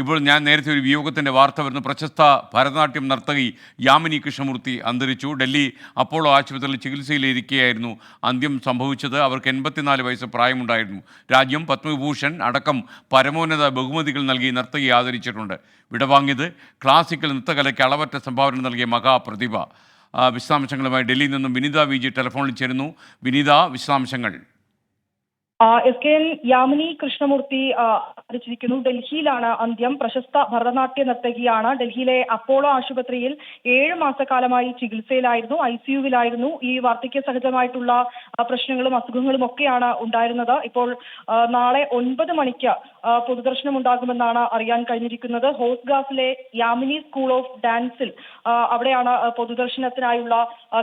ഇപ്പോൾ ഞാൻ നേരത്തെ ഒരു വിയോഗത്തിൻ്റെ വാർത്ത വരുന്നു. പ്രശസ്ത ഭരതനാട്യം നർത്തകി യാമിനി കൃഷ്ണമൂർത്തി അന്തരിച്ചു. ഡൽഹി അപ്പോളോ ആശുപത്രിയിൽ ചികിത്സയിലിരിക്കെയായിരുന്നു അന്ത്യം സംഭവിച്ചത്. അവർക്ക് 84 വയസ്സ് പ്രായമുണ്ടായിരുന്നു. രാജ്യം പത്മവിഭൂഷൺ അടക്കം പരമോന്നത ബഹുമതികൾ നൽകി നർത്തകിയെ ആദരിച്ചിട്ടുണ്ട്. വിടവാങ്ങിയത് ക്ലാസിക്കൽ നൃത്തകലയ്ക്ക് അളവറ്റ സംഭാവന നൽകിയ മഹാപ്രതിഭ. വിശദാംശങ്ങളുമായി ഡൽഹിയിൽ നിന്നും വിനീത വി ജി ടെലിഫോണിൽ ചേരുന്നു. വിനീത, വിശദാംശങ്ങൾ. S K N Yamini Krishnamurthy അന്തരിച്ചിരിക്കുന്നു. ഡൽഹിയിലാണ് അന്ത്യം. പ്രശസ്ത ഭരതനാട്യ നർത്തകിയാണ്. ഡൽഹിയിലെ അപ്പോളോ ആശുപത്രിയിൽ 7 മാസക്കാലമായി ചികിത്സയിലായിരുന്നു, ICUവിലായിരുന്നു. ഈ വാർദ്ധക്യ സഹജമായിട്ടുള്ള പ്രശ്നങ്ങളും അസുഖങ്ങളും ഒക്കെയാണ് ഉണ്ടായിരുന്നത്. ഇപ്പോൾ നാളെ 9 മണിക്ക് പൊതുദർശനം ഉണ്ടാകുമെന്നാണ് അറിയാൻ കഴിഞ്ഞിരിക്കുന്നത്. ഹോസ്ഗാസിലെ യാമിനി സ്കൂൾ ഓഫ് ഡാൻസിൽ അവിടെയാണ് പൊതുദർശനത്തിനായുള്ള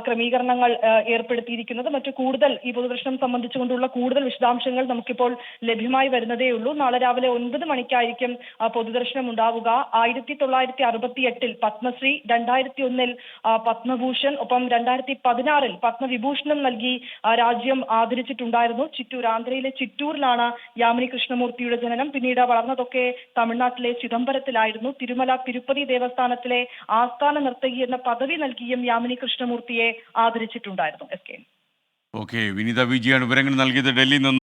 ക്രമീകരണങ്ങൾ ഏർപ്പെടുത്തിയിരിക്കുന്നത്. മറ്റു കൂടുതൽ ഈ പൊതുദർശനം സംബന്ധിച്ചുകൊണ്ടുള്ള കൂടുതൽ വിശദാംശങ്ങൾ നമുക്കിപ്പോൾ ലഭ്യമായി വരുന്നതേ ഉള്ളൂ. നാളെ രാവിലെ 9 മണിക്കായിരിക്കും പൊതുദർശനം ഉണ്ടാവുക. 1968 പത്മശ്രീ, 2001 പത്മഭൂഷൺ, ഒപ്പം 2016 പത്മവിഭൂഷണം നൽകി രാജ്യം ആദരിച്ചിട്ടുണ്ടായിരുന്നു. ചിറ്റൂർ, ആന്ധ്രയിലെ ചിറ്റൂരിലാണ് യാമിനി കൃഷ്ണമൂർത്തിയുടെ ജനനം. പിന്നീട് വളർന്നതൊക്കെ തമിഴ്നാട്ടിലെ ചിദംബരത്തിലായിരുന്നു. തിരുമല തിരുപ്പതി ദേവസ്ഥാനത്തിലെ ആസ്ഥാന നർത്തകി എന്ന പദവി നൽകിയും യാമിനി കൃഷ്ണമൂർത്തിയെ ആദരിച്ചിട്ടുണ്ടായിരുന്നു. S K. Okay, Vineetha V ജിയാണ് വിവരങ്ങൾ നൽകിയത് ഡൽഹിയിൽ നിന്ന്.